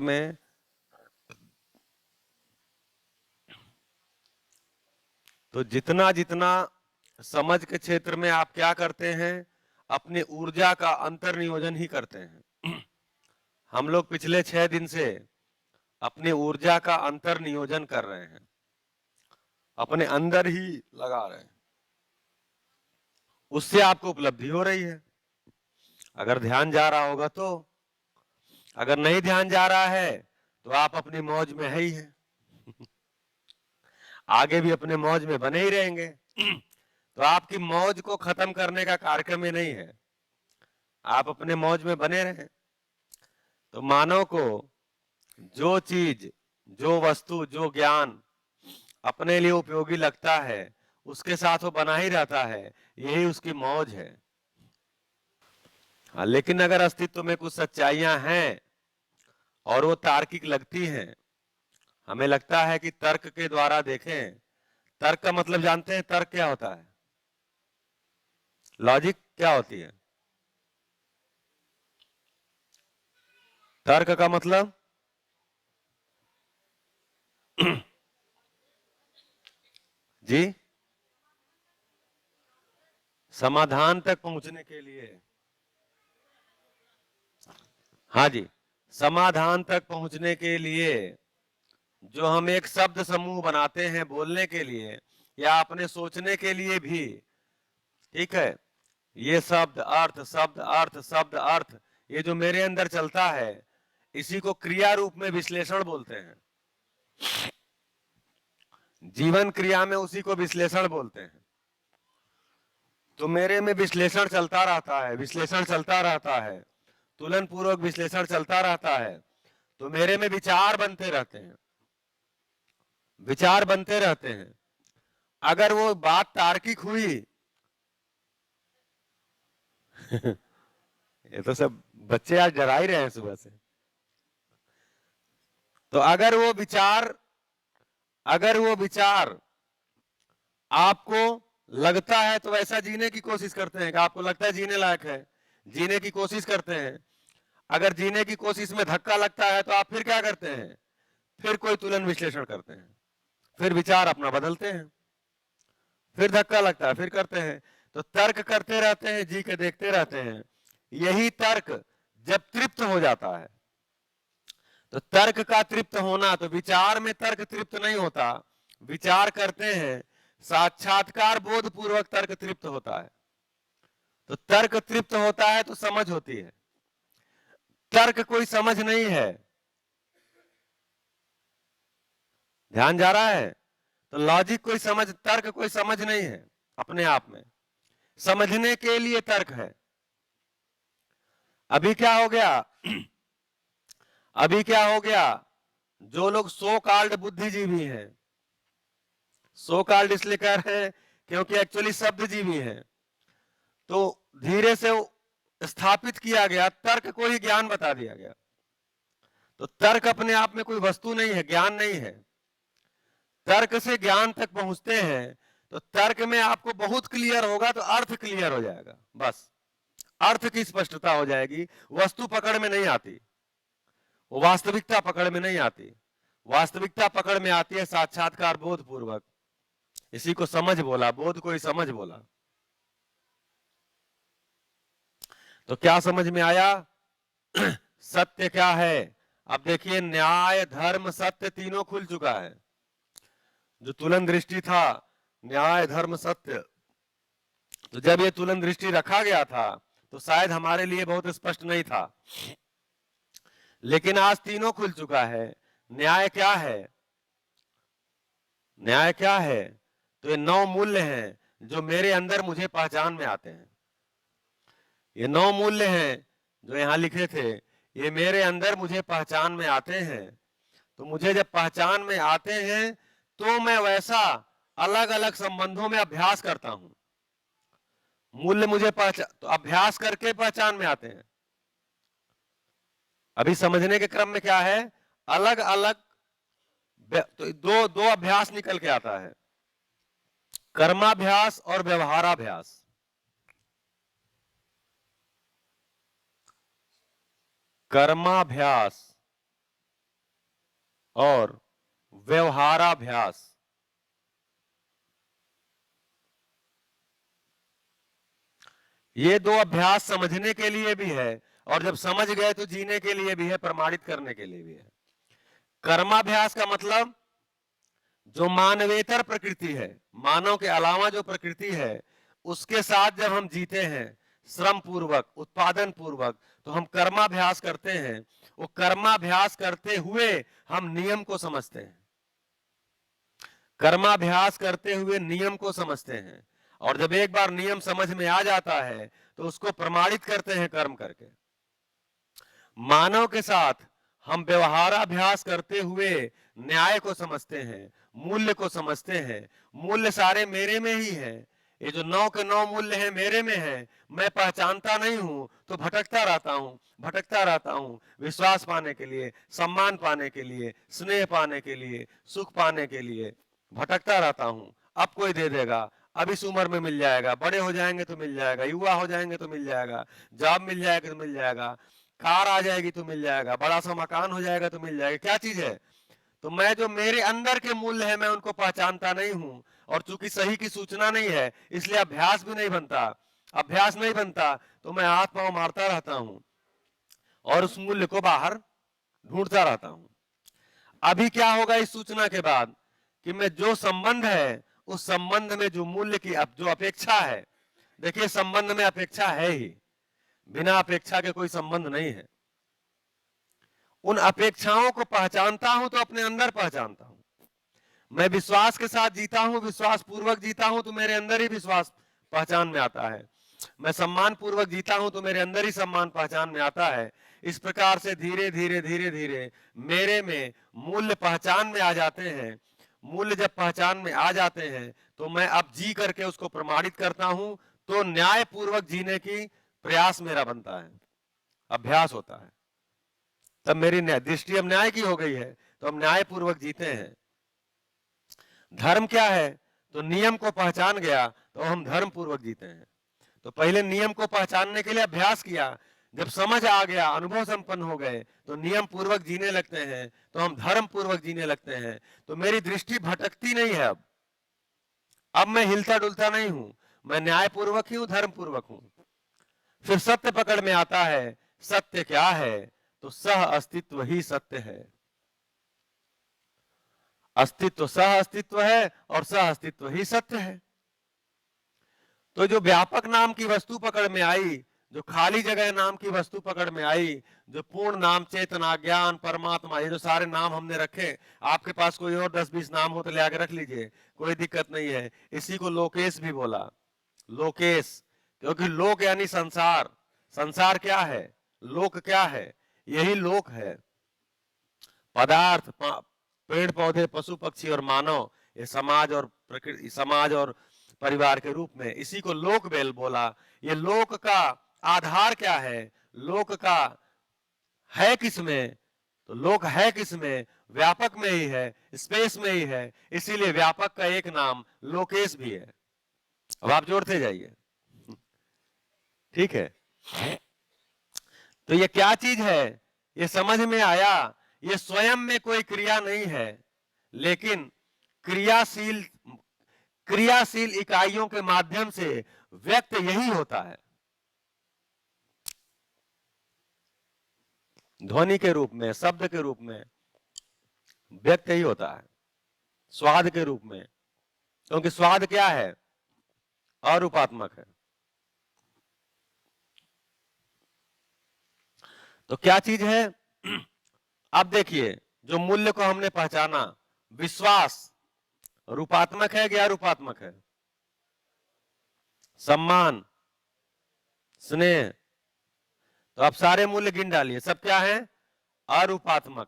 में तो जितना जितना समझ के क्षेत्र में आप क्या करते हैं, अपनी ऊर्जा का अंतर्नियोजन ही करते हैं। हम लोग पिछले 6 दिन से अपनी ऊर्जा का अंतर्नियोजन कर रहे हैं, अपने अंदर ही लगा रहे हैं, उससे आपको उपलब्धि हो रही है। अगर ध्यान जा रहा होगा तो, अगर नहीं ध्यान जा रहा है तो आप अपनी मौज में है ही है, आगे भी अपने मौज में बने ही रहेंगे। तो आपकी मौज को खत्म करने का कार्यक्रम ही नहीं है, आप अपने मौज में बने रहें। तो मानव को जो चीज, जो वस्तु, जो ज्ञान अपने लिए उपयोगी लगता है उसके साथ वो बना ही रहता है, यही उसकी मौज है। हाँ, लेकिन अगर अस्तित्व में कुछ सच्चाइयां हैं और वो तार्किक लगती हैं, हमें लगता है कि तर्क के द्वारा देखें। तर्क का मतलब जानते हैं? तर्क क्या होता है? लॉजिक क्या होती है? तर्क का मतलब जी, समाधान तक पहुंचने के लिए। हाँ जी, समाधान तक पहुंचने के लिए जो हम एक शब्द समूह बनाते हैं बोलने के लिए या अपने सोचने के लिए भी, ठीक है, ये शब्द अर्थ, शब्द अर्थ, शब्द अर्थ, ये जो मेरे अंदर चलता है इसी को क्रिया रूप में विश्लेषण बोलते हैं। जीवन क्रिया में उसी को विश्लेषण बोलते हैं। तो मेरे में विश्लेषण चलता रहता है, विश्लेषण चलता रहता है, तुलन पूर्वक विश्लेषण चलता रहता है, तो मेरे में विचार बनते रहते हैं, विचार बनते रहते हैं। अगर वो बात तार्किक हुई ये तो सब बच्चे आज डरा ही रहे हैं सुबह से। तो अगर वो विचार आपको लगता है तो वैसा जीने की कोशिश करते हैं कि आपको लगता है जीने लायक है, जीने की कोशिश करते हैं। अगर जीने की कोशिश में धक्का लगता है तो आप फिर क्या करते हैं? फिर कोई तुलन विश्लेषण करते हैं, फिर विचार अपना बदलते हैं, फिर धक्का लगता है फिर करते हैं। तो तर्क करते रहते हैं, जी के देखते रहते हैं। यही तर्क जब तृप्त हो जाता है, तो तर्क का तृप्त होना, तो विचार में तर्क तृप्त नहीं होता, विचार करते हैं, साक्षात्कार बोध पूर्वक तर्क तृप्त होता है। तो तर्क तृप्त होता है तो समझ होती है। तर्क कोई समझ नहीं है, ध्यान जा रहा है? तो लॉजिक कोई समझ, तर्क कोई समझ नहीं है अपने आप में, समझने के लिए तर्क है। अभी क्या हो गया अभी क्या हो गया, जो लोग सो कॉल्ड बुद्धिजीवी हैं, सो कॉल्ड इसलिए कह रहे हैं क्योंकि एक्चुअली शब्दजीवी हैं, तो धीरे से स्थापित किया गया, तर्क को ही ज्ञान बता दिया गया। तो तर्क अपने आप में कोई वस्तु नहीं है, ज्ञान नहीं है। तर्क से ज्ञान तक पहुंचते हैं तो तर्क में आपको बहुत क्लियर होगा तो अर्थ क्लियर हो जाएगा, बस अर्थ की स्पष्टता हो जाएगी। वस्तु पकड़ में नहीं आती, वास्तविकता पकड़ में नहीं आती, वास्तविकता पकड़ में आती है साक्षात्कार बोध पूर्वक। इसी को समझ बोला, बोध को ही समझ बोला। तो क्या समझ में आया? सत्य क्या है? अब देखिए, न्याय धर्म सत्य तीनों खुल चुका है। जो तुलन दृष्टि था, न्याय धर्म सत्य, तो जब ये तुलन दृष्टि रखा गया था तो शायद हमारे लिए बहुत स्पष्ट नहीं था, लेकिन आज तीनों खुल चुका है। न्याय क्या है? न्याय क्या है? तो ये 9 मूल्य हैं जो मेरे अंदर मुझे पहचान में आते हैं। ये 9 मूल्य हैं जो यहां लिखे थे, ये मेरे अंदर मुझे पहचान में आते हैं। तो मुझे जब पहचान में आते हैं तो मैं वैसा अलग अलग संबंधों में अभ्यास करता हूं। मूल्य मुझे पहचान, तो अभ्यास करके पहचान में आते हैं। अभी समझने के क्रम में क्या है, अलग अलग तो दो अभ्यास निकल के आता है, कर्माभ्यास और व्यवहाराभ्यास। कर्माभ्यास और व्यवहाराभ्यास। ये दो अभ्यास समझने के लिए भी है और जब समझ गए तो जीने के लिए भी है, प्रमाणित करने के लिए भी है। कर्माभ्यास का मतलब जो मानवेतर प्रकृति है, मानव के अलावा जो प्रकृति है, उसके साथ जब हम जीते हैं श्रम पूर्वक, उत्पादन पूर्वक, तो हम कर्माभ्यास करते हैं। वो कर्माभ्यास करते हुए हम नियम को समझते हैं, कर्माभ्यास करते हुए नियम को समझते हैं। और जब एक बार नियम समझ में आ जाता है तो उसको प्रमाणित करते हैं कर्म करके। मानव के साथ हम व्यवहाराभ्यास करते हुए न्याय को समझते हैं, मूल्य को समझते हैं। मूल्य सारे मेरे में ही है, ये जो 9 के 9 मूल्य है मेरे में है, मैं पहचानता नहीं हूं तो भटकता रहता हूं विश्वास पाने के लिए, सम्मान पाने के लिए, स्नेह पाने के लिए, सुख पाने के लिए भटकता रहता हूं। अब कोई दे देगा, अब इस उम्र में मिल जाएगा, बड़े हो जाएंगे तो मिल जाएगा, युवा हो जाएंगे तो मिल जाएगा, जॉब मिल जाएगा तो मिल जाएगा, कार आ जाएगी तो मिल जाएगा, बड़ा सा मकान हो जाएगा तो मिल जाएगा। क्या चीज है? तो मैं जो मेरे अंदर के मूल्य है मैं उनको पहचानता नहीं हूं, और चूंकि सही की सूचना नहीं है इसलिए अभ्यास भी नहीं बनता। अभ्यास नहीं बनता तो मैं हाथ पांव मारता रहता हूं और उस मूल्य को बाहर ढूंढता रहता हूं। अभी क्या होगा इस सूचना के बाद कि मैं जो संबंध है उस संबंध में जो मूल्य की जो अपेक्षा है, देखिए संबंध में अपेक्षा है ही, बिना अपेक्षा के कोई संबंध नहीं है। उन अपेक्षाओं को पहचानता हूं तो अपने अंदर पहचानता हूं। मैं विश्वास के साथ जीता हूं, विश्वास पूर्वक जीता हूं तो मेरे अंदर ही विश्वास पहचान में आता है। मैं सम्मान पूर्वक जीता हूं तो मेरे अंदर ही सम्मान पहचान में आता है। इस प्रकार से धीरे धीरे धीरे धीरे मेरे में मूल्य पहचान में आ जाते हैं। मूल्य जब पहचान में आ जाते हैं तो मैं अब जी करके उसको प्रमाणित करता हूं, तो न्याय पूर्वक जीने की प्रयास मेरा बनता है, अभ्यास होता है। तब मेरी दृष्टि अब न्याय की हो गई है, तो हम न्याय पूर्वक जीते हैं। धर्म क्या है? तो नियम को पहचान गया तो हम धर्म पूर्वक जीते हैं। तो पहले नियम को पहचानने के लिए अभ्यास किया, जब समझ आ गया, अनुभव संपन्न हो गए, तो नियम पूर्वक जीने लगते हैं, तो हम धर्म पूर्वक जीने लगते हैं। तो मेरी दृष्टि भटकती नहीं है। अब मैं हिलता डुलता नहीं हूं, मैं न्याय पूर्वक ही हूं, धर्म पूर्वक हूं। फिर सत्य पकड़ में आता है। सत्य क्या है? तो सह अस्तित्व ही सत्य है। अस्तित्व सह अस्तित्व है और सह अस्तित्व ही सत्य है। तो जो व्यापक नाम की वस्तु पकड़ में आई, जो खाली जगह नाम की वस्तु पकड़ में आई, जो पूर्ण नाम, चेतना, ज्ञान, परमात्मा, ये जो सारे नाम हमने रखे, आपके पास कोई और 10-20 नाम हो तो ले आके रख लीजिए, कोई दिक्कत नहीं है। इसी को लोकेश भी बोला, लोकेश, क्योंकि लोक यानी संसार। संसार क्या है? लोक क्या है? यही लोक है। पदार्थ, पेड़ पौधे, पशु पक्षी और मानव, ये समाज और प्रकृति, समाज और परिवार के रूप में, इसी को लोक बेल बोला। ये लोक का आधार क्या है? लोक का है किसमें? तो लोक है किसमें? व्यापक में ही है, स्पेस में ही है। इसीलिए व्यापक का एक नाम लोकेश भी है। अब आप जोड़ते जाइए, ठीक है? तो ये क्या चीज है? ये समझ में आया। ये स्वयं में कोई क्रिया नहीं है, लेकिन क्रियाशील क्रियाशील इकाइयों के माध्यम से व्यक्त यही होता है। ध्वनि के रूप में, शब्द के रूप में व्यक्त ही होता है, स्वाद के रूप में, क्योंकि स्वाद क्या है? अरूपात्मक है। तो क्या चीज है? अब देखिए, जो मूल्य को हमने पहचाना, विश्वास रूपात्मक है या अरूपात्मक है? सम्मान, स्नेह, तो आप सारे मूल्य गिन डालिए, सब क्या है? अरूपात्मक।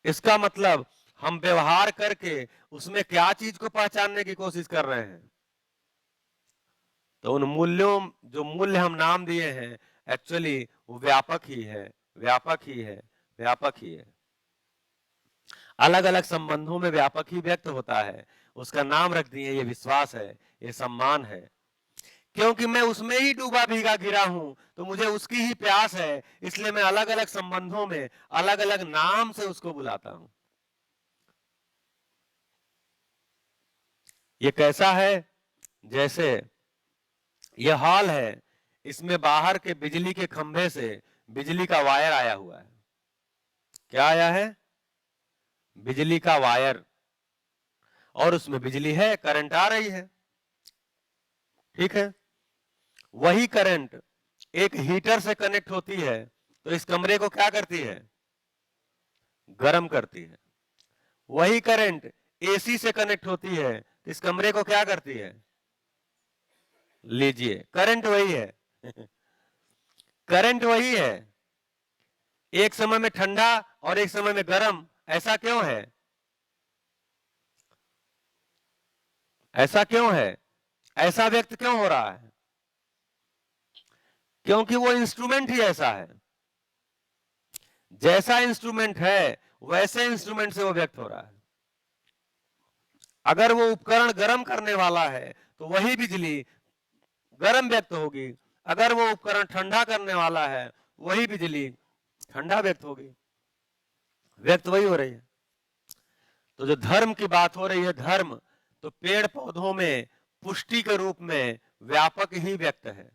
इसका मतलब हम व्यवहार करके उसमें क्या चीज को पहचानने की कोशिश कर रहे हैं? तो उन मूल्यों, जो मूल्य हम नाम दिए हैं, एक्चुअली वो व्यापक ही है, व्यापक ही है, व्यापक ही है। अलग अलग संबंधों में व्यापक ही व्यक्त होता है। उसका नाम रख दिए, ये विश्वास है, ये सम्मान है। क्योंकि मैं उसमें ही डूबा भीगा गिरा हूं, तो मुझे उसकी ही प्यास है, इसलिए मैं अलग अलग संबंधों में अलग अलग नाम से उसको बुलाता हूं। ये कैसा है? जैसे यह हॉल है, इसमें बाहर के बिजली के खंभे से बिजली का वायर आया हुआ है। क्या आया है? बिजली का वायर, और उसमें बिजली है, करंट आ रही है। ठीक है, वही करंट एक हीटर से कनेक्ट होती है, तो इस कमरे को क्या करती है? गर्म करती है। वही करंट एसी से कनेक्ट होती है, तो इस कमरे को क्या करती है? लीजिए, करंट वही है। करंट वही है, एक समय में ठंडा और एक समय में गर्म। ऐसा क्यों है? ऐसा क्यों है? ऐसा व्यक्त क्यों हो रहा है? क्योंकि वो इंस्ट्रूमेंट ही ऐसा है। जैसा इंस्ट्रूमेंट है वैसे इंस्ट्रूमेंट से वो व्यक्त हो रहा है। अगर वो उपकरण गर्म करने वाला है तो वही बिजली गर्म व्यक्त होगी। अगर वो उपकरण ठंडा करने वाला है, वही बिजली ठंडा व्यक्त होगी। व्यक्त वही हो रही है। तो जो धर्म की बात हो रही है, धर्म तो पेड़ पौधों में पुष्टि के रूप में व्यापक ही व्यक्त है।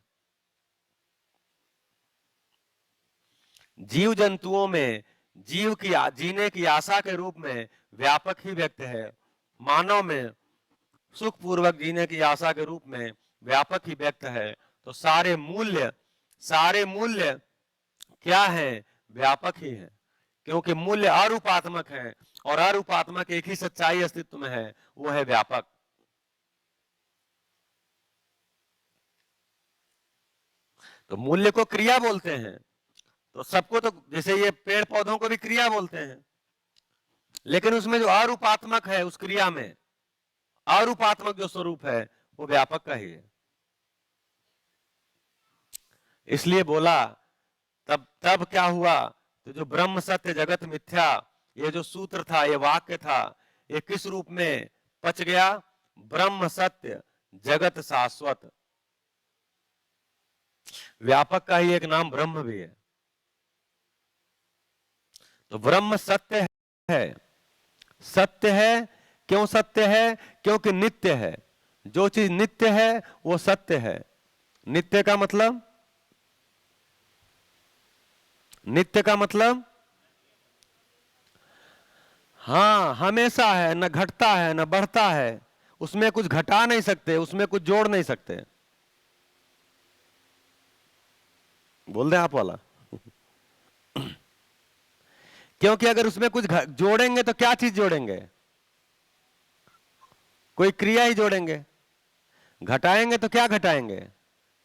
जीव जंतुओं में जीव की जीने की आशा के रूप में व्यापक ही व्यक्त है। मानव में सुखपूर्वक जीने की आशा के रूप में व्यापक ही व्यक्त है। तो सारे मूल्य क्या है? व्यापक ही है, क्योंकि मूल्य अरूपात्मक है, और अरूपात्मक एक ही सच्चाई अस्तित्व में है, वो है व्यापक। तो मूल्य को क्रिया बोलते हैं, तो सबको, तो जैसे ये पेड़ पौधों को भी क्रिया बोलते हैं, लेकिन उसमें जो अरूपात्मक है, उस क्रिया में अरूपात्मक जो स्वरूप है वो व्यापक का ही है। इसलिए बोला, तब तब क्या हुआ? तो जो ब्रह्म सत्य जगत मिथ्या, ये जो सूत्र था, ये वाक्य था, ये किस रूप में पच गया? ब्रह्म सत्य जगत शाश्वत। व्यापक का ही एक नाम ब्रह्म भी है। तो ब्रह्म सत्य है। सत्य है, क्यों सत्य है? क्योंकि नित्य है। जो चीज नित्य है वो सत्य है। नित्य का मतलब, नित्य का मतलब हाँ, हमेशा है, न घटता है न बढ़ता है। उसमें कुछ घटा नहीं सकते, उसमें कुछ जोड़ नहीं सकते। बोल दें आप वाला। क्योंकि अगर उसमें कुछ जोड़ेंगे तो क्या चीज जोड़ेंगे? कोई क्रिया ही जोड़ेंगे। घटाएंगे तो क्या घटाएंगे?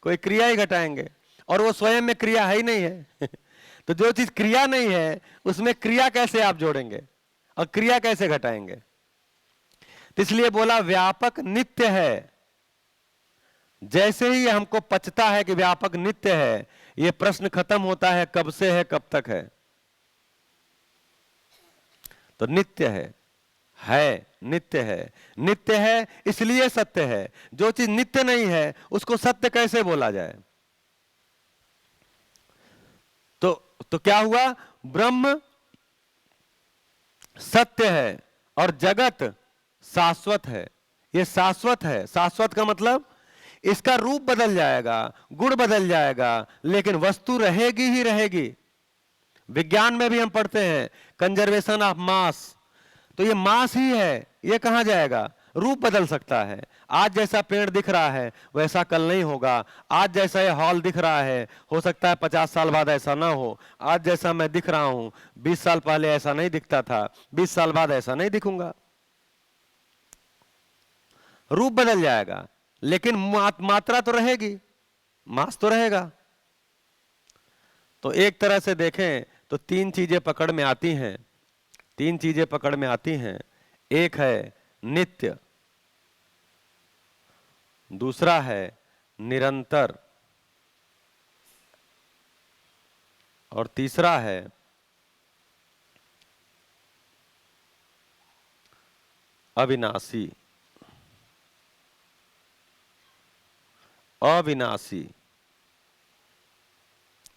कोई क्रिया ही घटाएंगे, और वो स्वयं में क्रिया है ही नहीं है। तो जो चीज क्रिया नहीं है उसमें क्रिया कैसे आप जोड़ेंगे, और क्रिया कैसे घटाएंगे? तो इसलिए बोला व्यापक नित्य है। जैसे ही हमको पचता है कि व्यापक नित्य है, ये प्रश्न खत्म होता है, कब से है कब तक है? तो नित्य है, नित्य है। नित्य है इसलिए सत्य है। जो चीज नित्य नहीं है उसको सत्य कैसे बोला जाए? तो तो क्या हुआ? ब्रह्म सत्य है और जगत शाश्वत है। ये शाश्वत है। शाश्वत का मतलब इसका रूप बदल जाएगा, गुण बदल जाएगा, लेकिन वस्तु रहेगी ही रहेगी। विज्ञान में भी हम पढ़ते हैं कंजर्वेशन ऑफ मास। तो ये मास ही है, ये कहां जाएगा? रूप बदल सकता है। आज जैसा पेड़ दिख रहा है वैसा कल नहीं होगा। आज जैसा ये हॉल दिख रहा है, हो सकता है 50 साल बाद ऐसा ना हो। आज जैसा मैं दिख रहा हूं, 20 साल पहले ऐसा नहीं दिखता था, 20 साल बाद ऐसा नहीं दिखूंगा। रूप बदल जाएगा, लेकिन मात्रा तो रहेगी, मास तो रहेगा। तो एक तरह से देखें तो तीन चीजें पकड़ में आती हैं। तीन चीजें पकड़ में आती हैं। एक है नित्य, दूसरा है निरंतर, और तीसरा है अविनाशी। अविनाशी।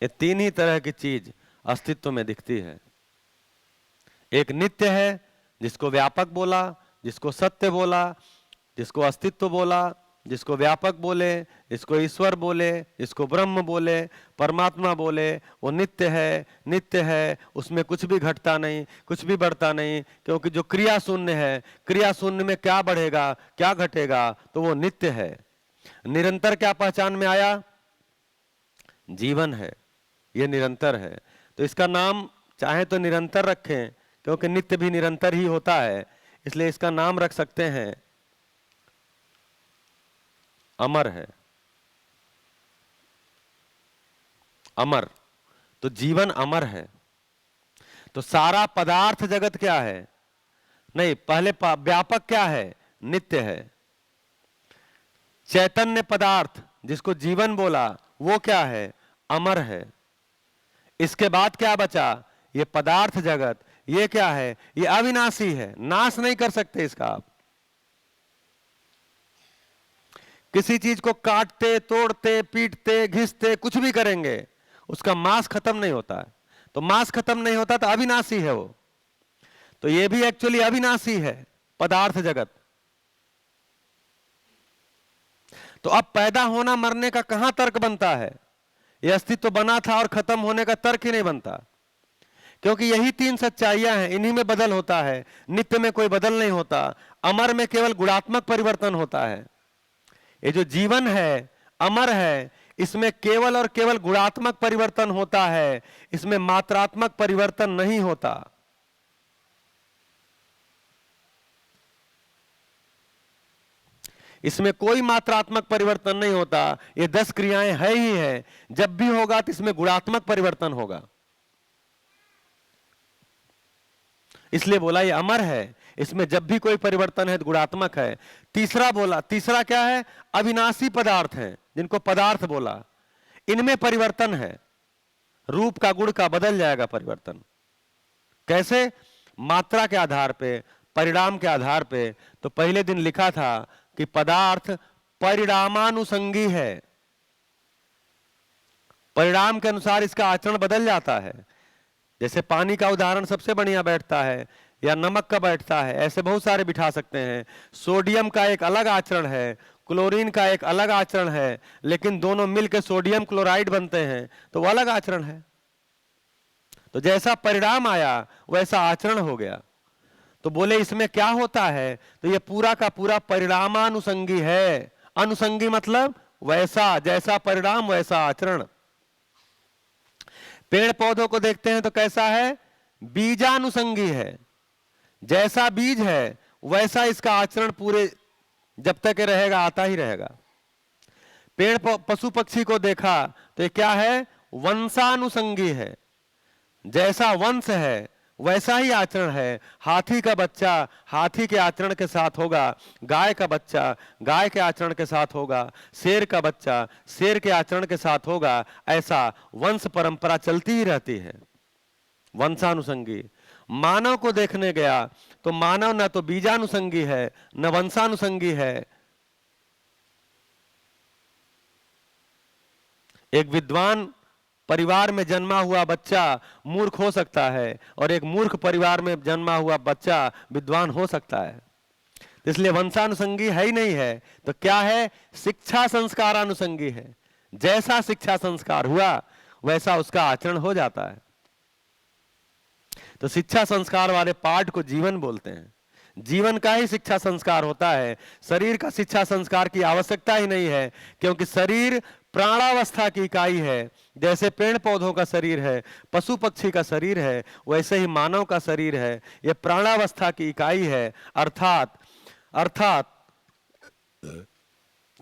ये तीन ही तरह की चीज अस्तित्व में दिखती है। एक नित्य है, जिसको व्यापक बोला, जिसको सत्य बोला, जिसको अस्तित्व बोला, जिसको व्यापक बोले, जिसको ईश्वर बोले, जिसको ब्रह्म बोले, परमात्मा बोले, वो नित्य है। नित्य है, उसमें कुछ भी घटता नहीं, कुछ भी बढ़ता नहीं, क्योंकि जो क्रिया शून्य है, क्रिया शून्य में क्या बढ़ेगा, क्या घटेगा, तो वो नित्य है। निरंतर क्या पहचान में आया? जीवन है, ये निरंतर है। तो इसका नाम चाहे तो निरंतर रखें, क्योंकि नित्य भी निरंतर ही होता है, इसलिए इसका नाम रख सकते हैं अमर है। अमर, तो जीवन अमर है। तो सारा पदार्थ जगत क्या है? नहीं, पहले व्यापक क्या है? नित्य है। चैतन्य पदार्थ जिसको जीवन बोला, वो क्या है? अमर है। इसके बाद क्या बचा? ये पदार्थ जगत, ये क्या है? ये अविनाशी है, नाश नहीं कर सकते इसका आप। किसी चीज को काटते, तोड़ते, पीटते, घिसते, कुछ भी करेंगे, उसका मांस खत्म नहीं होता है। तो मांस खत्म नहीं होता तो अविनाशी है वो। तो ये भी एक्चुअली अविनाशी है, पदार्थ जगत। तो अब पैदा होना मरने का कहां तर्क बनता है? ये अस्तित्व बना था और खत्म होने का तर्क ही नहीं बनता, क्योंकि यही तीन सच्चाइयां हैं, इन्हीं में बदल होता है। नित्य में कोई बदल नहीं होता, अमर में केवल गुणात्मक परिवर्तन होता है। ये जो जीवन है, अमर है, इसमें केवल और केवल गुणात्मक परिवर्तन होता है, इसमें मात्रात्मक परिवर्तन नहीं होता। इसमें कोई मात्रात्मक परिवर्तन नहीं होता। ये 10 क्रियाएं है ही है, जब भी होगा तो इसमें गुणात्मक परिवर्तन होगा, इसलिए बोला ये अमर है। इसमें जब भी कोई परिवर्तन है तो गुणात्मक है। तीसरा बोला, तीसरा क्या है? अविनाशी पदार्थ हैं, जिनको पदार्थ बोला। इनमें परिवर्तन है, रूप का, गुण का बदल जाएगा परिवर्तन। कैसे? मात्रा के आधार पे, परिणाम के आधार पे। तो पहले दिन लिखा था कि पदार्थ परिणामानुसंगी है, परिणाम के अनुसार इसका आचरण बदल जाता है। जैसे पानी का उदाहरण सबसे बढ़िया बैठता है, या नमक का बैठता है, ऐसे बहुत सारे बिठा सकते हैं। सोडियम का एक अलग आचरण है, क्लोरीन का एक अलग आचरण है, लेकिन दोनों मिलकर सोडियम क्लोराइड बनते हैं, तो वो अलग आचरण है। तो जैसा परिणाम आया वैसा आचरण हो गया। तो बोले इसमें क्या होता है? तो ये पूरा का पूरा परिणामानुसंगी है। अनुसंगी मतलब वैसा, जैसा परिणाम वैसा आचरण। पेड़ पौधों को देखते हैं तो कैसा है? बीजानुसंगी है, जैसा बीज है वैसा इसका आचरण पूरे जब तक रहेगा आता ही रहेगा। पेड़ पशु पक्षी को देखा तो ये क्या है? वंशानुसंगी है, जैसा वंश है वैसा ही आचरण है। हाथी का बच्चा हाथी के आचरण के साथ होगा, गाय का बच्चा गाय के आचरण के साथ होगा, शेर का बच्चा शेर के आचरण के साथ होगा। ऐसा वंश परंपरा चलती ही रहती है, वंशानुसंगी। मानव को देखने गया तो मानव न तो बीजानुसंगी है न वंशानुसंगी है। एक विद्वान परिवार में जन्मा हुआ बच्चा मूर्ख हो सकता है, और एक मूर्ख परिवार में जन्मा हुआ बच्चा विद्वान हो सकता है। इसलिए वंशानुसंगी है ही नहीं है, तो क्या है? शिक्षा संस्कारानुसंगी है। जैसा शिक्षा संस्कार हुआ वैसा उसका आचरण हो जाता है। तो शिक्षा संस्कार वाले पाठ को जीवन बोलते हैं। जीवन का ही शिक्षा संस्कार होता है, शरीर का शिक्षा संस्कार की आवश्यकता ही नहीं है, क्योंकि शरीर प्राणावस्था की इकाई है। जैसे पेड़ पौधों का शरीर है, पशु पक्षी का शरीर है, वैसे ही मानव का शरीर है, यह प्राणावस्था की इकाई है। अर्थात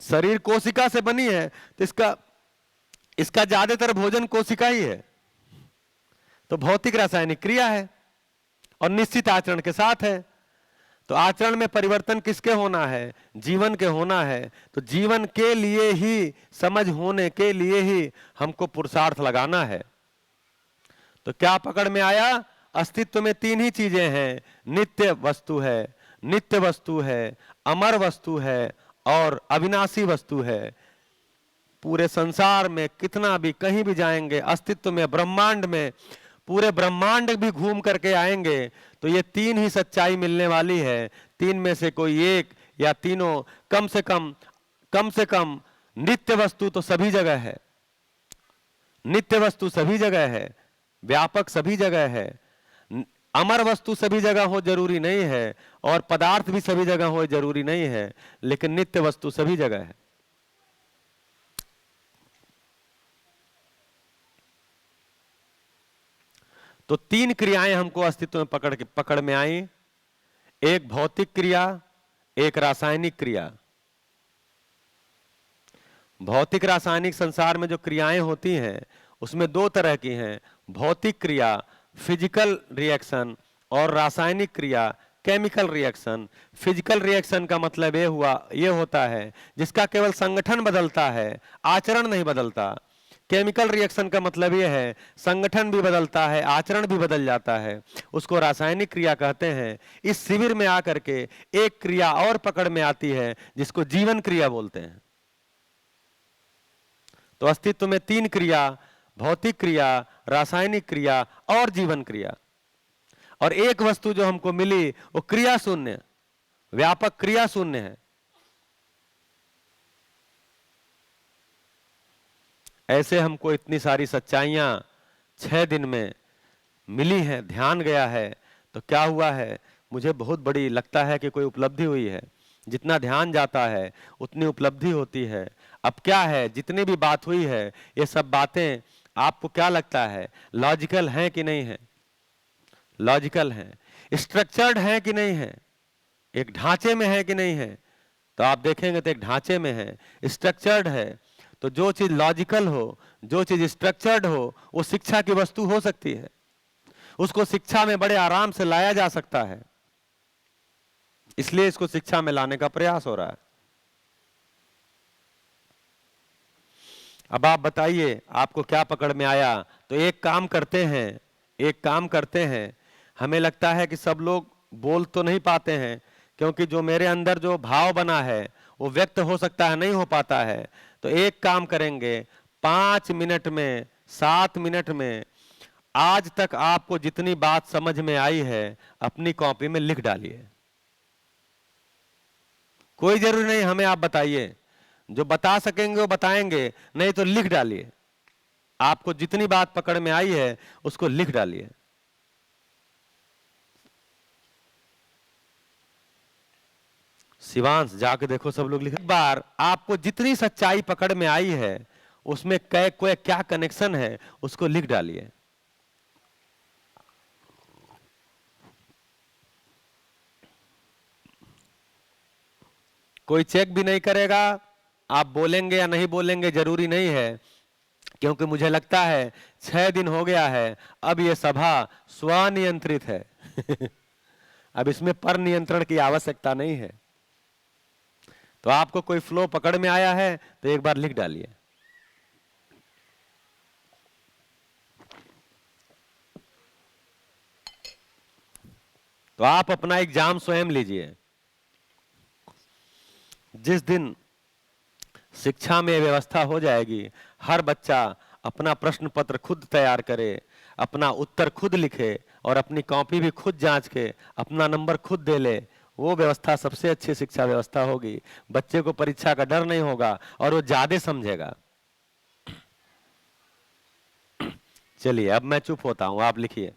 शरीर कोशिका से बनी है, तो इसका ज्यादातर भोजन कोशिका ही है। तो भौतिक रासायनिक क्रिया है और निश्चित आचरण के साथ है। तो आचरण में परिवर्तन किसके होना है? जीवन के होना है। तो जीवन के लिए ही, समझ होने के लिए ही हमको पुरुषार्थ लगाना है। तो क्या पकड़ में आया? अस्तित्व में तीन ही चीजें हैं, नित्य वस्तु है, अमर वस्तु है और अविनाशी वस्तु है। पूरे संसार में कितना भी कहीं भी जाएंगे, अस्तित्व में, ब्रह्मांड में, पूरे ब्रह्मांड भी घूम करके आएंगे तो ये तीन ही सच्चाई मिलने वाली है। तीन में से कोई एक या तीनों, कम से कम नित्य वस्तु तो सभी जगह है, नित्य वस्तु सभी जगह है, व्यापक सभी जगह है। अमर वस्तु सभी जगह हो जरूरी नहीं है, और पदार्थ भी सभी जगह हो जरूरी नहीं है, लेकिन नित्य वस्तु सभी जगह है। तो तीन क्रियाएं हमको अस्तित्व में पकड़ में आई। एक भौतिक क्रिया, एक रासायनिक क्रिया। भौतिक रासायनिक संसार में जो क्रियाएं होती हैं उसमें दो तरह की हैं, भौतिक क्रिया फिजिकल रिएक्शन और रासायनिक क्रिया केमिकल रिएक्शन। फिजिकल रिएक्शन का मतलब ये होता है जिसका केवल संगठन बदलता है, आचरण नहीं बदलता। केमिकल रिएक्शन का मतलब यह है संगठन भी बदलता है, आचरण भी बदल जाता है, उसको रासायनिक क्रिया कहते हैं। इस शिविर में आकर के एक क्रिया और पकड़ में आती है जिसको जीवन क्रिया बोलते हैं। तो अस्तित्व में तीन क्रिया, भौतिक क्रिया, रासायनिक क्रिया और जीवन क्रिया। और एक वस्तु जो हमको मिली वो क्रिया शून्य, व्यापक क्रिया शून्य है। ऐसे हमको इतनी सारी सच्चाइयां 6 दिन में मिली हैं, ध्यान गया है। तो क्या हुआ है, मुझे बहुत बड़ी लगता है कि कोई उपलब्धि हुई है। जितना ध्यान जाता है उतनी उपलब्धि होती है। अब क्या है, जितनी भी बात हुई है ये सब बातें आपको क्या लगता है लॉजिकल हैं कि नहीं है? लॉजिकल हैं। स्ट्रक्चर्ड हैं कि नहीं है? एक ढांचे में है कि नहीं है? तो आप देखेंगे तो एक ढांचे में है, स्ट्रक्चर्ड है। तो जो चीज लॉजिकल हो, जो चीज स्ट्रक्चर्ड हो, वो शिक्षा की वस्तु हो सकती है। उसको शिक्षा में बड़े आराम से लाया जा सकता है, इसलिए इसको शिक्षा में लाने का प्रयास हो रहा है। अब आप बताइए आपको क्या पकड़ में आया? तो एक काम करते हैं, हमें लगता है कि सब लोग बोल तो नहीं पाते हैं, क्योंकि जो मेरे अंदर जो भाव बना है वो व्यक्त हो सकता है, नहीं हो पाता है। तो एक काम करेंगे, 5 मिनट में, 7 मिनट में आज तक आपको जितनी बात समझ में आई है अपनी कॉपी में लिख डालिए। कोई जरूरी नहीं हमें आप बताइए, जो बता सकेंगे वो बताएंगे, नहीं तो लिख डालिए। आपको जितनी बात पकड़ में आई है उसको लिख डालिए। शिवांश जाके देखो, सब लोग लिख। एक बार आपको जितनी सच्चाई पकड़ में आई है उसमें कोई क्या कनेक्शन है उसको लिख डालिए। कोई चेक भी नहीं करेगा, आप बोलेंगे या नहीं बोलेंगे जरूरी नहीं है, क्योंकि मुझे लगता है 6 दिन हो गया है, अब ये सभा स्वनियंत्रित है। अब इसमें पर नियंत्रण की आवश्यकता नहीं है। तो आपको कोई फ्लो पकड़ में आया है तो एक बार लिख डालिए। तो आप अपना एग्जाम स्वयं लीजिए। जिस दिन शिक्षा में व्यवस्था हो जाएगी, हर बच्चा अपना प्रश्न पत्र खुद तैयार करे, अपना उत्तर खुद लिखे और अपनी कॉपी भी खुद जांच के अपना नंबर खुद दे ले, वो व्यवस्था सबसे अच्छी शिक्षा व्यवस्था होगी। बच्चे को परीक्षा का डर नहीं होगा और वो ज्यादा समझेगा। चलिए अब मैं चुप होता हूं, आप लिखिए।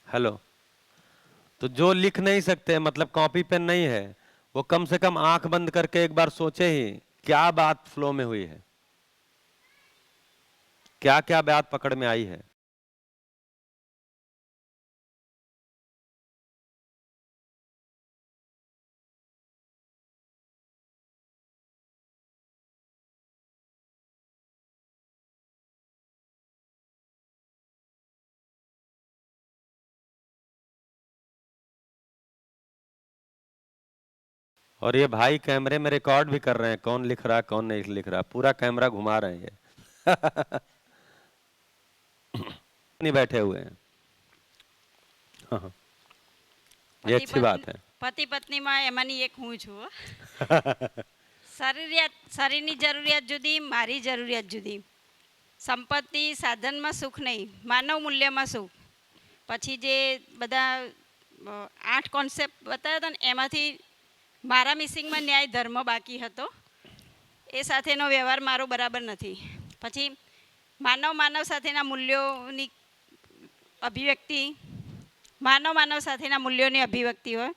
हेलो। तो जो लिख नहीं सकते, मतलब कॉपी पेन नहीं है, वो कम से कम आंख बंद करके एक बार सोचे ही क्या बात फ्लो में हुई है। क्या क्या बात पकड़ में आई है? और ये भाई कैमरे में रिकॉर्ड भी कर रहे हैं, कौन लिख रहा कौन नहीं लिख रहा, पूरा कैमरा घुमा रहे हैं ये। नहीं बैठे हुए हैं। हाँ, ये अच्छी बात है। પતિ પત્નીમાં એમાંની એક હું છું હો. શરીરની જરૂરિયાત જુદી, મારી જરૂરિયાત જુદી. સંપત્તિ સાધનમાં સુખ નહીં, માનવ મૂલ્યમાં સુખ. પછી જે બધા 8 કોન્સેપ્ટ બતાવ્યા હતા ને એમાંથી મારા મિસિંગમાં ન્યાય ધર્મ બાકી હતો. એ સાથેનો વ્યવહાર મારો બરાબર નથી. પછી માનવ સાથેના મૂલ્યોની અભિવ્યક્તિ, માનવ સાથેના મૂલ્યોની અભિવ્યક્તિ હોય.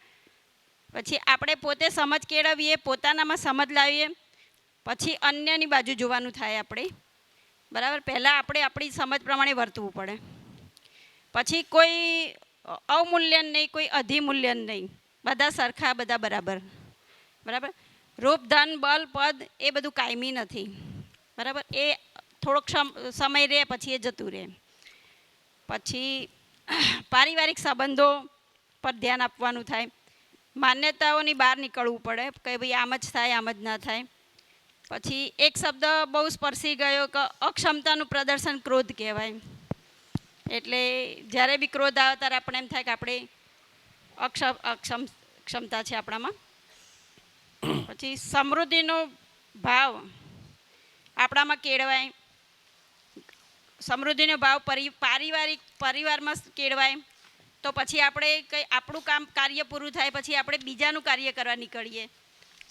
પછી આપણે પોતે સમજ કેળવીએ, પોતાનામાં સમજ લાવીએ, પછી અન્યની બાજુ જોવાનું થાય આપણે. બરાબર, પહેલાં આપણે આપણી સમજ પ્રમાણે વર્તવું પડે. પછી કોઈ અવમૂલ્યન નહીં, કોઈ અધિમૂલ્યન નહીં, બધા સરખા, બધા બરાબર. બરાબર, રૂપ ધન બલ પદ એ બધું કાયમી નથી. બરાબર, એ થોડોક સમય રહે પછી એ જતું રહે. પછી પારિવારિક સંબંધો પર ધ્યાન આપવાનું થાય. માન્યતાઓની બહાર નીકળવું પડે કે ભાઈ આમ જ થાય, આમ જ ના થાય. પછી એક શબ્દ બહુ સ્પર્શી ગયો કે અક્ષમતાનું પ્રદર્શન ક્રોધ કહેવાય. એટલે જ્યારે બી ક્રોધ આવે ત્યારે આપણે એમ થાય કે આપણે ક્ષમતા છે આપણામાં. પછી સમૃદ્ધિનો ભાવ આપણામાં કેળવાય, સમૃદ્ધિનો ભાવ પરિવારમાં કેળવાય. તો પછી આપણે કંઈ આપણું કાર્ય પૂરું થાય પછી આપણે બીજાનું કાર્ય કરવા નીકળીએ,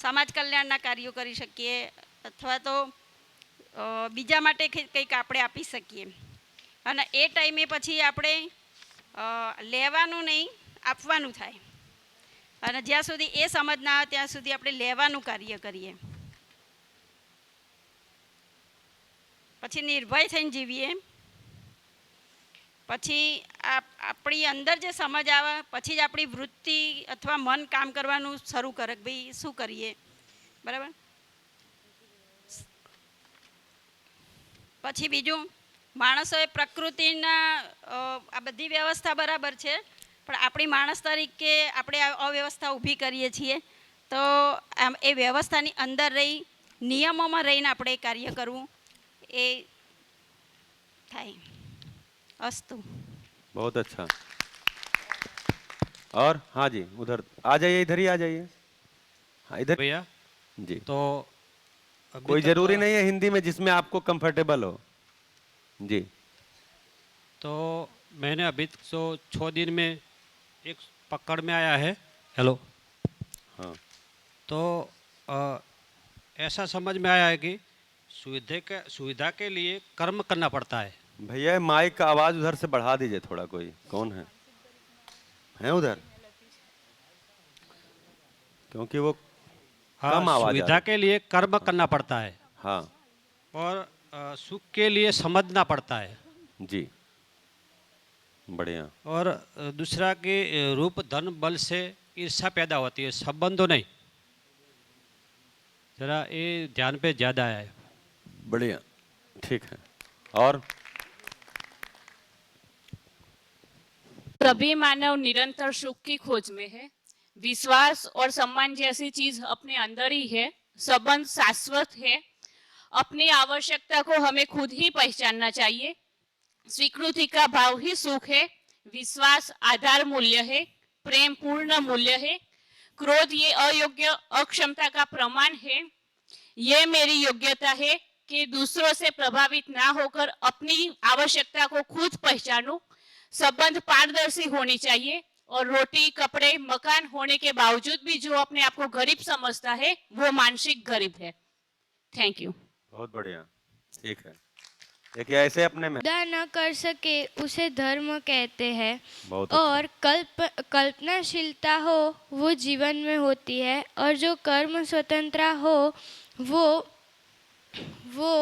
સમાજ કલ્યાણના કાર્યો કરી શકીએ, અથવા તો બીજા માટે કંઈક આપણે આપી શકીએ. અને એ ટાઈમે પછી આપણે લેવાનું નહીં, આપવાનું થાય. અને જ્યાં સુધી એ સમજ ના આવે ત્યાં સુધી આપણે લેવાનું કાર્ય કરીએ. પછી નિર્ભય થઈને જીવીએ. પછી આપણી અંદર જે સમજ આવે પછી જ આપણી વૃત્તિ અથવા મન કામ કરવાનું શરૂ કરે કે ભાઈ શું કરીએ. બરાબર, પછી બીજું માણસોએ પ્રકૃતિના આ બધી વ્યવસ્થા બરાબર છે, પણ આપણી માણસ તરીકે આપણે અવ્યવસ્થા ઊભી કરીએ છીએ. તો એ વ્યવસ્થાની અંદર રહી, નિયમોમાં રહીને આપણે કાર્ય કરવું એ થાય. अस्तु, बहुत अच्छा. और हाँ जी, उधर आ जाइए, इधर ही आ जाइए. हाँ इधर भैया जी. तो कोई जरूरी नहीं है हिंदी में, जिसमें आपको कंफर्टेबल हो जी. तो मैंने अभी तो 6 दिन में एक पकड़ में आया है. हेलो. हाँ. तो ऐसा समझ में आया है कि सुविधा के लिए कर्म करना पड़ता है. भैया माइक का आवाज उधर से बढ़ा दीजिए थोड़ा. कोई कौन है उधर? क्योंकि वो कम आवाज. सुविधा के लिए कर्म करना पड़ता है. हाँ. और सुख के लिए समझना पड़ता है जी. बढ़िया. और दूसरा कि रूप धन बल से ईर्ष्या पैदा होती है, संबंधों नहीं. जरा ये ध्यान पे ज्यादा है. बढ़िया, ठीक है. और सभी मानव निरंतर सुख की खोज में है. विश्वास और सम्मान जैसी चीज अपने अंदर ही है. संबंध शाश्वत है. अपनी आवश्यकता को हमें खुद ही पहचानना चाहिए. स्वीकृति का भाव ही सुख है. विश्वास आधार मूल्य है. प्रेम पूर्ण मूल्य है. क्रोध ये अयोग्य अक्षमता का प्रमाण है. ये मेरी योग्यता है कि दूसरों से प्रभावित ना होकर अपनी आवश्यकता को खुद पहचानूं. संबंध पारदर्शी होनी चाहिए. और रोटी कपड़े मकान होने के बावजूद भी जो अपने आप को गरीब समझता है वो मानसिक गरीब है. Thank you. बहुत बढ़िया, ठीक है. देखिए ऐसे अपने में न कर सके उसे धर्म कहते हैं. बहुत और कल्पनाशीलता हो वो जीवन में होती है. और जो कर्म स्वतंत्रता हो वो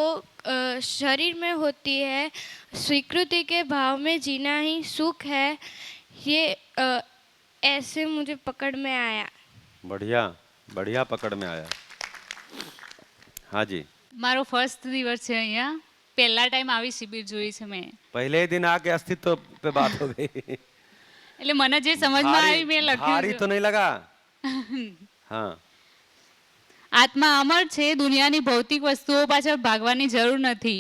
शरीर में होती है। स्वीकृति के भाव में जीना ही सुख है। ये ऐसे मुझे पकड़ में आया। बढ़िया बढ़िया पकड़ में आया। हाँ जी, મારો ફર્સ્ટ દિવસ છે અહીંયા. પહેલા ટાઈમ આવી શિબિર જોઈ છે મેં. पहले ही दिन आके अस्तित्व पे बात हो गई। એટલે મને જે સમજમાં આવી મેં લખ્યું भारी છે. तो नहीं लगा? हाँ, આત્મા અમર છે. દુનિયાની ભૌતિક વસ્તુઓ પાછળ ભાગવાની જરૂર નથી.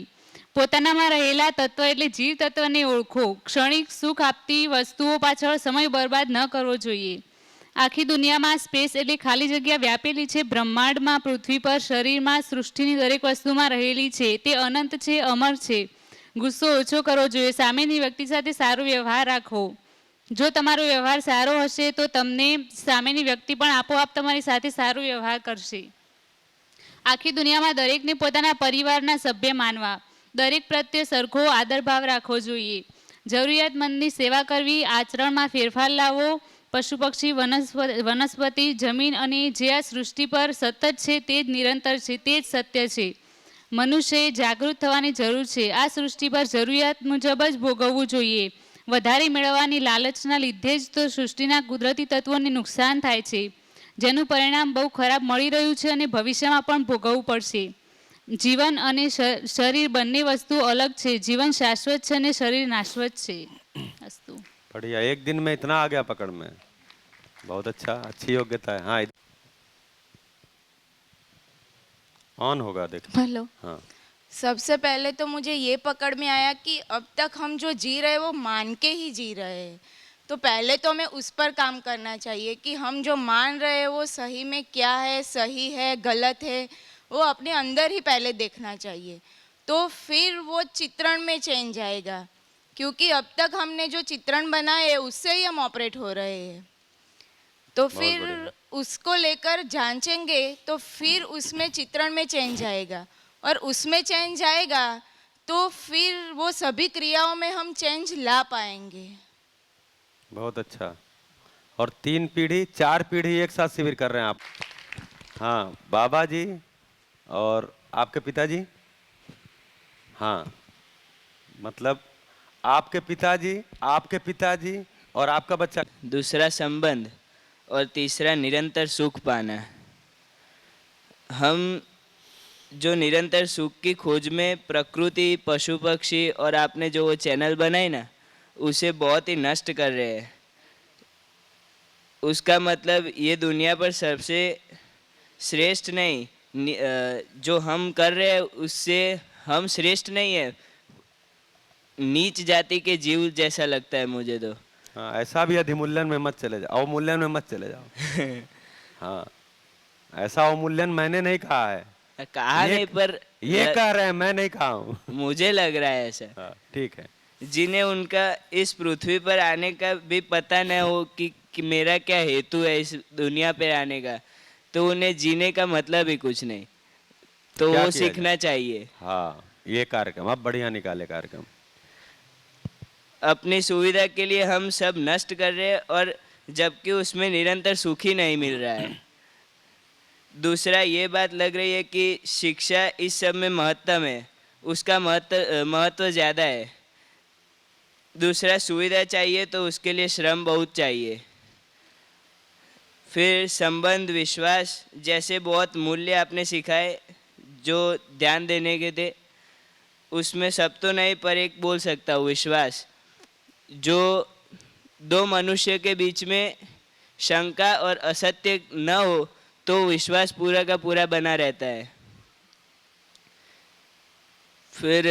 પોતાનામાં રહેલા તત્વ એટલે જીવ તત્વને ઓળખો. ક્ષણિક સુખ આપતી વસ્તુઓ પાછળ સમય બરબાદ ન કરવો જોઈએ. આખી દુનિયામાં સ્પેસ એટલે ખાલી જગ્યા વ્યાપેલી છે. બ્રહ્માંડમાં, પૃથ્વી પર, શરીરમાં, સૃષ્ટિની દરેક વસ્તુમાં રહેલી છે. તે અનંત છે, અમર છે. ગુસ્સો ઓછો કરવો જોઈએ. સામેની વ્યક્તિ સાથે સારો વ્યવહાર રાખો. જો તમારો વ્યવહાર સારો હશે તો તમને સામેની વ્યક્તિ પણ આપોઆપ તમારી સાથે સારો વ્યવહાર કરશે. આખી દુનિયામાં દરેકને પોતાના પરિવારના સભ્ય માનવા. દરેક પ્રત્યે સરખો આદરભાવ રાખવો જોઈએ. જરૂરિયાતમંદની સેવા કરવી. આચરણમાં ફેરફાર લાવવો. પશુ પક્ષી, વનસ્પતિ, જમીન અને જે આ સૃષ્ટિ પર સતત છે તે જ નિરંતર છે, તે જ સત્ય છે. મનુષ્યએ જાગૃત થવાની જરૂર છે. આ સૃષ્ટિ પર જરૂરિયાત મુજબ જ ભોગવવું જોઈએ. વધારે મેળવવાની લાલચના લીધે જ તો સૃષ્ટિના કુદરતી તત્વોને નુકસાન થાય છે, જેનું પરિણામ બહુ ખરાબ મળી રહ્યું છે અને ભવિષ્યમાં પણ ભોગવવું પડશે. જીવન અને શરીર બંને વસ્તુ અલગ છે. જીવન શાશ્વત છે અને શરીર નાશવત છે. અસ્તુ. बढ़िया। एक दिन में इतना आ गया पकड़ में, बहुत अच्छा, अच्छी योग्यता है। हाँ, ऑन होगा देख। हेलो। हाँ, सबसे पहले तो मुझे ये पकड़ में आया कि अब तक हम जो जी रहे हैं वो मान के ही जी रहे हैं, तो पहले तो हमें उस पर काम करना चाहिए कि हम जो मान रहे हैं वो सही में क्या है, सही है, गलत है, वो अपने अंदर ही पहले देखना चाहिए, तो फिर वो चित्रण में चेंज आएगा। क्योंकि अब तक हमने जो चित्रण बनाए है उससे ही हम ऑपरेट हो रहे हैं, तो फिर उसको लेकर जांचेंगे तो फिर उसमें चित्रण में चेंज आएगा, और उसमें चेंज आएगा तो फिर वो सभी क्रियाओं में हम चेंज ला पाएंगे। बहुत अच्छा। और 3 पीढ़ी 4 पीढ़ी एक साथ शिविर कर रहे हैं आप। हाँ, बाबा जी और आपके पिताजी। हाँ, मतलब आपके पिताजी और आपका बच्चा। दूसरा संबंध और तीसरा निरंतर सुख पाना। हम जो निरंतर सुख की खोज में प्रकृति, पशु पक्षी और आपने जो वो चैनल बनाई ना, उसे बहुत ही नष्ट कर रहे हैं। उसका मतलब ये दुनिया पर सबसे श्रेष्ठ नहीं, जो हम कर रहे हैं उससे हम श्रेष्ठ नहीं है, नीच जाति के जीव जैसा लगता है मुझे तो। हाँ, ऐसा भी अधिमूल्यन में मत चले जाओ, अवमूल्यन में मत चले जाओ। हाँ, ऐसा अवमूल्यन मैंने नहीं कहा है। कहा नहीं, पर ये कह रहे हैं, मैं नहीं कहा हूँ। मुझे लग रहा है ऐसा। हाँ, ठीक है। जिन्हें उनका इस पृथ्वी पर आने का भी पता न हो कि मेरा क्या हेतु है इस दुनिया पे आने का, तो उन्हें जीने का मतलब ही कुछ नहीं, तो क्या वो किया सीखना चाहिए। हाँ, ये कार्यक्रम अब बढ़िया निकाले कार्यक्रम। अपनी सुविधा के लिए हम सब नष्ट कर रहे हैं, और जबकि उसमें निरंतर सुख ही नहीं मिल रहा है। दूसरा ये बात लग रही है कि शिक्षा इस सब में महत्तम है, उसका महत्व ज़्यादा है। दूसरा सुविधा चाहिए तो उसके लिए श्रम बहुत चाहिए। फिर संबंध, विश्वास जैसे बहुत मूल्य आपने सिखाए जो ध्यान देने के थे, उसमें सब तो नहीं पर एक बोल सकता हूँ, विश्वास। जो दो मनुष्य के बीच में शंका और असत्य न हो तो विश्वास पूरा का पूरा बना रहता है। फिर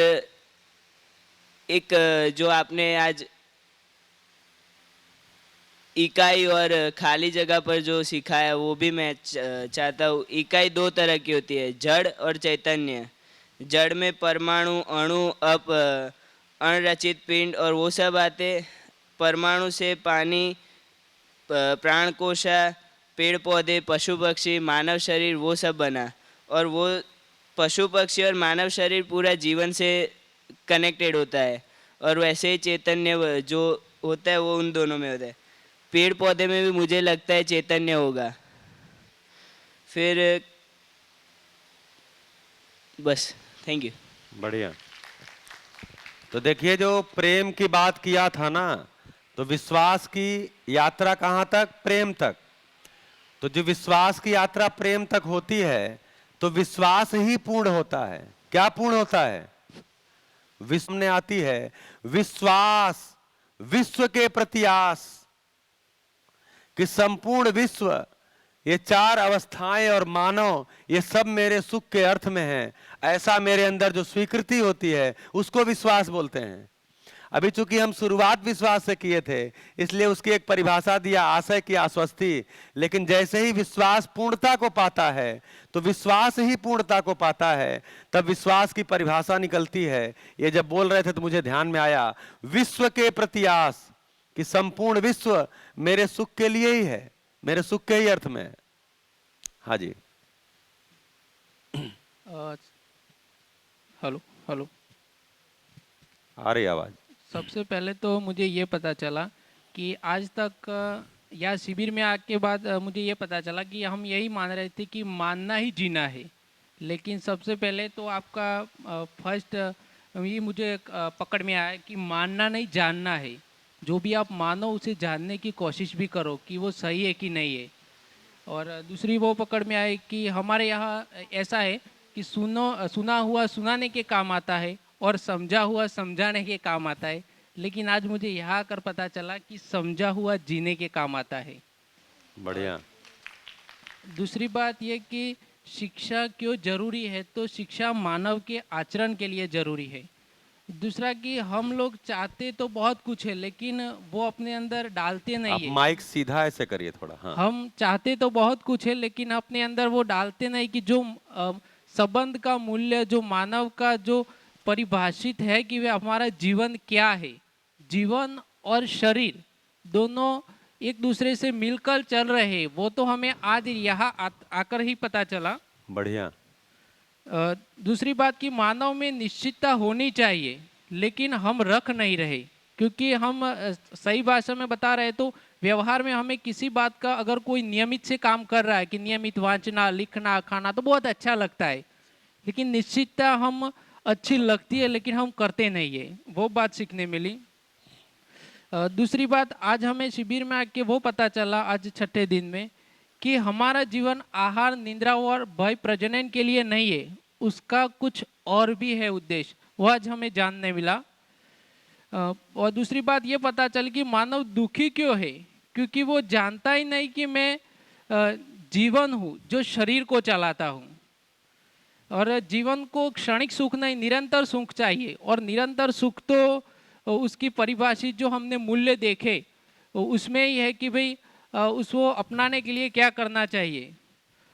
एक जो आपने आज इकाई और खाली जगह पर जो सिखाया वो भी मैं चाहता हूँ। इकाई 2 तरह की होती है, जड़ और चैतन्य। जड़ में परमाणु, अणु, अणरचित पिंड और वो सब आते। परमाणु से पानी, प्राणकोशा, पेड़ पौधे, पशु पक्षी, मानव शरीर, वो सब बना। और वो पशु पक्षी और मानव शरीर पूरा जीवन से कनेक्टेड होता है, और वैसे ही चैतन्य जो होता है वो उन दोनों में होता है। पेड़ पौधे में भी मुझे लगता है चैतन्य होगा। फिर बस थैंक यू। बढ़िया। तो देखिए, जो प्रेम की बात किया था ना, तो विश्वास की यात्रा कहाँ तक? प्रेम तक। तो जो विश्वास की यात्रा प्रेम तक होती है, तो विश्वास ही पूर्ण होता है। क्या पूर्ण होता है? विश्व में आती है विश्वास, विश्व के प्रति आस, कि संपूर्ण विश्व, ये चार अवस्थाएं और मानव, ये सब मेरे सुख के अर्थ में है। ऐसा मेरे अंदर जो स्वीकृति होती है, उसको विश्वास बोलते हैं। अभी चूंकि हम शुरुआत विश्वास से किए थे, इसलिए उसकी एक परिभाषा दिया, आशय की आश्वस्ति। लेकिन जैसे ही विश्वास पूर्णता को पाता है, तो विश्वास ही पूर्णता को पाता है, तब विश्वास की परिभाषा निकलती है। ये जब बोल रहे थे तो मुझे ध्यान में आया, विश्व के प्रति आस, कि संपूर्ण विश्व मेरे सुख के लिए ही है, मेरे सुख के ही अर्थ में है। हाँ जी। Hello hello. आ रही आवाज। सबसे पहले तो मुझे ये पता चला कि आज तक या शिविर में आके बाद मुझे ये पता चला कि हम यही मान रहे थे कि मानना ही जीना है। लेकिन सबसे पहले तो आपका फर्स्ट ये मुझे पकड़ में आया कि मानना नहीं जानना है। जो भी आप मानो उसे जानने की कोशिश भी करो कि वो सही है कि नहीं है। और दूसरी वो पकड़ में आई कि हमारे यहाँ ऐसा है कि सुना हुआ सुनाने के काम आता है और समझा हुआ समझाने के काम आता है। लेकिन आज मुझे यहाँ आकर पता चला कि समझा हुआ जीने के काम आता है। बढ़िया। दूसरी बात ये कि शिक्षा क्यों जरूरी है, तो शिक्षा मानव के आचरण के लिए जरूरी है। दूसरा कि हम लोग चाहते तो बहुत कुछ है, लेकिन वो अपने अंदर डालते आप नहीं है। माइक सीधा ऐसे करिए थोड़ा। हाँ। हम चाहते तो बहुत कुछ है, लेकिन अपने अंदर वो डालते नहीं कि जो संबंध का मूल्य, जो मानव का जो परिभाषित है कि वे हमारा जीवन क्या है। जीवन और शरीर दोनों एक दूसरे से मिलकर चल रहे हैं, वो तो हमें आज यहाँ आकर ही पता चला। बढ़िया। दूसरी बात कि मानव में निश्चितता होनी चाहिए, लेकिन हम रख नहीं रहे। क्योंकि हम सही भाषा में बता रहे तो व्यवहार में हमें किसी बात का अगर कोई नियमित से काम कर रहा है कि नियमित वांचना, लिखना, खाना, तो बहुत अच्छा लगता है। लेकिन निश्चितता हम अच्छी लगती है, लेकिन हम करते नहीं है। वो बात सीखने मिली। दूसरी बात, आज हमें शिविर में आके वो पता चला आज छठे दिन में कि हमारा जीवन आहार, निद्रा और भय प्रजनन के लिए नहीं है, उसका कुछ और भी है उद्देश्य। वो आज हमें जानने मिला। और दूसरी बात ये पता चली कि मानव दुखी क्यों है, क्योंकि वो जानता ही नहीं कि मैं जीवन हूँ जो शरीर को चलाता हूँ। और जीवन को क्षणिक सुख नहीं, निरंतर सुख चाहिए। और निरंतर सुख तो उसकी परिभाषित जो हमने मूल्य देखे उसमें ही है कि भाई उसको अपनाने के लिए क्या करना चाहिए।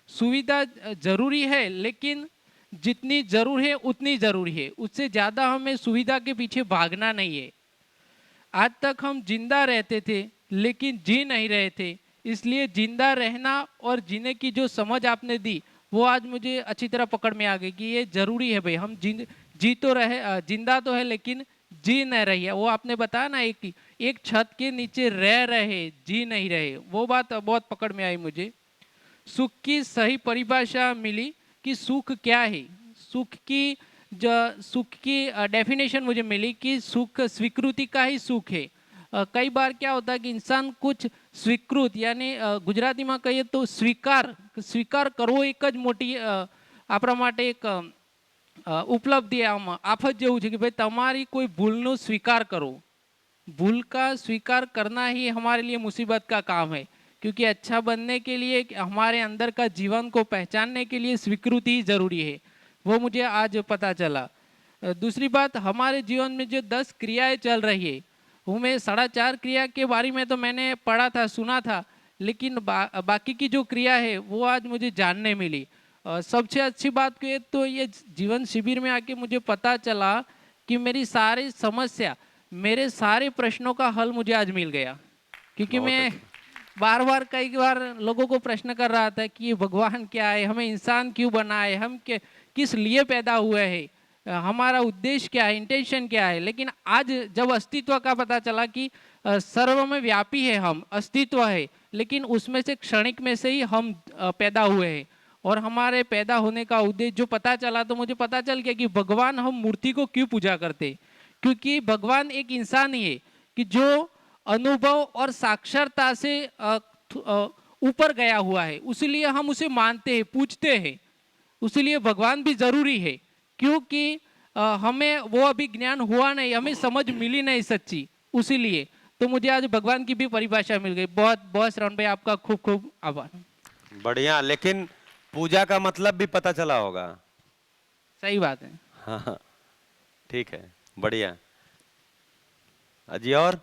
सुविधा जरूरी है, लेकिन जितनी जरूर है उतनी जरूरी है, उससे ज़्यादा हमें सुविधा के पीछे भागना नहीं है। आज तक हम जिंदा रहते थे लेकिन जी नहीं रहे थे, इसलिए जिंदा रहना और जीने की जो समझ आपने दी वो आज मुझे अच्छी तरह पकड़ में आ गई कि ये जरूरी है भाई। हम जी तो रहे, जिंदा तो है लेकिन जी नहीं रही है। वो आपने बताया ना, एक छत के नीचे रह रहे, जी नहीं रहे, वो बात बहुत पकड़ में आई मुझे। सुख की सही परिभाषा मिली कि सुख क्या है। सुख की डेफिनेशन मुझे मिली कि सुख स्वीकृति का ही सुख है। कई बार क्या होता है कि इंसान कुछ स्वीकृत, यानी गुजराती में कहिए तो स्वीकार करવો એક જ મોટી આપણા માટે એક ઉપલબ્ધિ આફત જેવું છે કે ભાઈ તમારી કોઈ ભૂલનો સ્વીકાર કરો। भूल का स्वीकार करना ही हमारे लिए मुसीबत का काम है, क्योंकि अच्छा बनने के लिए, हमारे अंदर का जीवन को पहचानने के लिए स्वीकृति ही जरूरी है। वो मुझे आज पता चला। दूसरी बात, हमारे जीवन में जो 10 क्रियाएं चल रही है, उनमें 4.5 क्रिया के बारे में तो मैंने पढ़ा था, सुना था, लेकिन बाकी की जो क्रिया है वो आज मुझे जानने मिली। सबसे अच्छी बात ये तो ये जीवन शिविर में आके मुझे पता चला कि मेरी सारी समस्या, मेरे सारे प्रश्नों का हल मुझे आज मिल गया। क्योंकि मैं बार कई बार लोगों को प्रश्न कर रहा था कि भगवान क्या है, हमें इंसान क्यों बना है, हम किस लिए पैदा हुए हैं, हमारा उद्देश्य क्या है, इंटेंशन क्या है। लेकिन आज जब अस्तित्व का पता चला कि सर्व में व्यापी है, हम अस्तित्व है, लेकिन उसमें से क्षणिक में से ही हम पैदा हुए हैं। और हमारे पैदा होने का उद्देश्य जो पता चला, तो मुझे पता चल गया कि भगवान हम मूर्ति को क्यों पूजा करते, क्योंकि भगवान एक इंसान ही है कि जो अनुभव और साक्षरता से ऊपर गया हुआ है, उसीलिए हम उसे मानते हैं, पूजते हैं। उसीलिए भगवान भी जरूरी है, क्योंकि हमें वो अभी ज्ञान हुआ नहीं, हमें समझ मिली नहीं सच्ची, उसीलिए। तो मुझे आज भगवान की भी परिभाषा मिल गई। बहुत बहुत श्रवण भाई आपका खूब खूब आभार। बढ़िया, लेकिन पूजा का मतलब भी पता चला होगा। सही बात है। हाँ, ठीक है, बढ़िया। अजी और